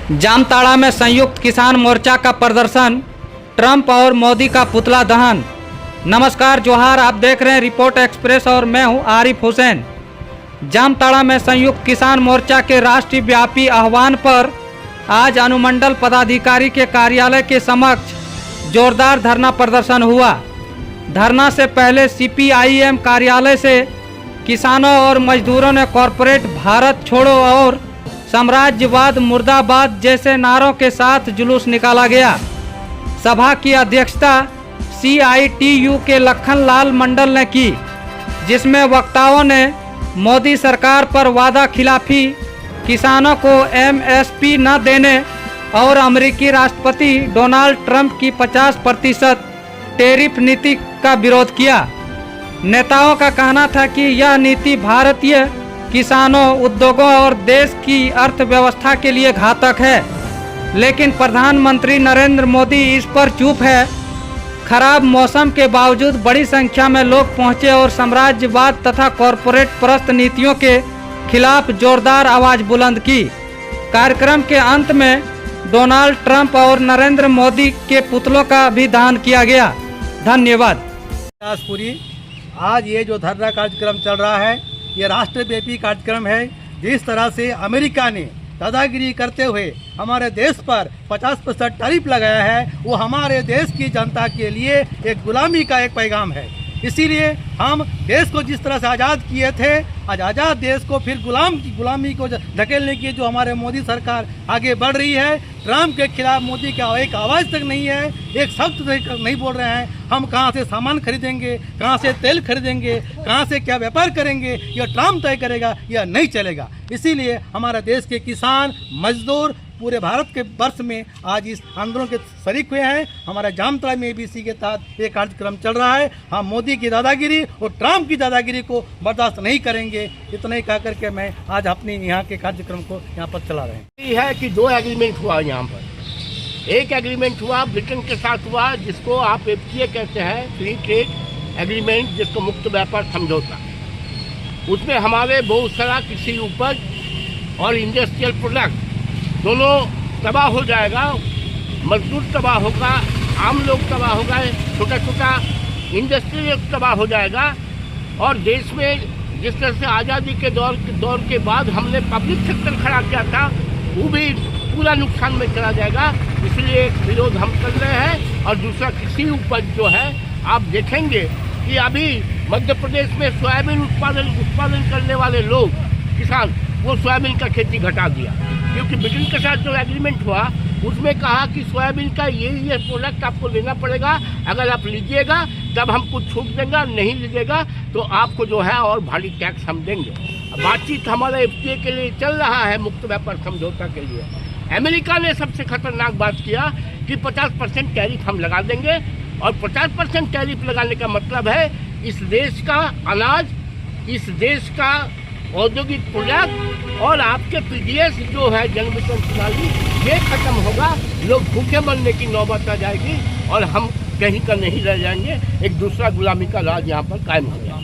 जामताड़ा में संयुक्त किसान मोर्चा का प्रदर्शन, ट्रंप और मोदी का पुतला दहन। नमस्कार, जोहार। आप देख रहे हैं रिपोर्ट एक्सप्रेस और मैं हूं आरिफ हुसैन। जामताड़ा में संयुक्त किसान मोर्चा के राष्ट्रीय व्यापी आह्वान पर आज अनुमंडल पदाधिकारी के कार्यालय के समक्ष जोरदार धरना प्रदर्शन हुआ। धरना से पहले सीपीआईएम कार्यालय से किसानों और मजदूरों ने कॉरपोरेट भारत छोड़ो और साम्राज्यवाद मुर्दाबाद जैसे नारों के साथ जुलूस निकाला गया। सभा की अध्यक्षता CITU के लखन लाल मंडल ने की, जिसमें वक्ताओं ने मोदी सरकार पर वादा खिलाफी, किसानों को MSP न देने और अमेरिकी राष्ट्रपति डोनाल्ड ट्रंप की 50% टैरिफ नीति का विरोध किया। नेताओं का कहना था कि यह नीति भारतीय किसानों, उद्योगों और देश की अर्थव्यवस्था के लिए घातक है, लेकिन प्रधानमंत्री नरेंद्र मोदी इस पर चुप है। खराब मौसम के बावजूद बड़ी संख्या में लोग पहुंचे और साम्राज्यवाद तथा कॉरपोरेट परस्त नीतियों के खिलाफ जोरदार आवाज बुलंद की। कार्यक्रम के अंत में डोनाल्ड ट्रंप और नरेंद्र मोदी के पुतलों का भी दहन किया गया। धन्यवाद। आज ये जो धरना कार्यक्रम चल रहा है, ये राष्ट्रव्यापी कार्यक्रम है। जिस तरह से अमेरिका ने दादागिरी करते हुए हमारे देश पर 50% टैरिफ लगाया है, वो हमारे देश की जनता के लिए एक गुलामी का एक पैगाम है। इसीलिए हम देश को जिस तरह से आज़ाद किए थे, आज आज़ाद देश को फिर गुलामी को धकेलने की जो हमारे मोदी सरकार आगे बढ़ रही है। ट्रंप के खिलाफ मोदी का एक आवाज़ तक नहीं है, एक शब्द नहीं बोल रहे हैं। हम कहाँ से सामान खरीदेंगे, कहाँ से तेल खरीदेंगे, कहाँ से क्या व्यापार करेंगे, यह ट्रंप तय करेगा, यह नहीं चलेगा। इसीलिए हमारा देश के किसान, मजदूर पूरे भारत के वर्ष में आज इस आंदोलन के शरीक हुए हैं। हमारा जामताड़ा में भी इसी के तहत एक कार्यक्रम चल रहा है। हम मोदी की दादागिरी और ट्रंप की दादागिरी को बर्दाश्त नहीं करेंगे। इतना ही कह करके मैं आज अपनी यहाँ के कार्यक्रम को यहाँ पर चला रहे हैं। ये है कि 2 एग्रीमेंट हुआ यहाँ पर। एक एग्रीमेंट हुआ ब्रिटेन के साथ हुआ, जिसको आप FTA कहते हैं, फ्री ट्रेड एग्रीमेंट, जिसको मुक्त व्यापार समझौता। उसमें हमारे बहुत सारा कृषि उपज और इंडस्ट्रियल प्रोडक्ट दोनों तबाह हो जाएगा। मजदूर तबाह होगा, आम लोग तबाह होगा, छोटा छोटा इंडस्ट्री तबाह हो जाएगा। और देश में जिस तरह से आज़ादी के दौर के बाद हमने पब्लिक सेक्टर खड़ा किया था, वो भी पूरा नुकसान में चला जाएगा। इसलिए एक विरोध हम कर रहे हैं। और दूसरा, कृषि उपज जो है, आप देखेंगे कि अभी मध्य प्रदेश में सोयाबीन उत्पादन करने वाले लोग, किसान, वो सोयाबीन का खेती घटा दिया, क्योंकि ब्रिटेन के साथ जो एग्रीमेंट हुआ उसमें कहा कि सोयाबीन का ये प्रोडक्ट आपको लेना पड़ेगा। अगर आप लीजिएगा तब हम कुछ छूट देंगे, नहीं लीजिएगा तो आपको जो है और भारी टैक्स हम देंगे। बातचीत हमारा FTA के लिए चल रहा है, मुक्त व्यापार समझौता के लिए। अमेरिका ने सबसे खतरनाक बात किया कि 50% टैरिफ हम लगा देंगे। और 50% टैरिफ लगाने का मतलब है इस देश का अनाज, इस देश का औद्योगिक प्रोडक्ट और आपके PDS जो है, जन वितरण प्रणाली, ये खत्म होगा। लोग भूखे मरने की नौबत आ जाएगी और हम कहीं का नहीं रह जाएंगे। एक दूसरा गुलामी का राज यहाँ पर कायम हो जाएगा।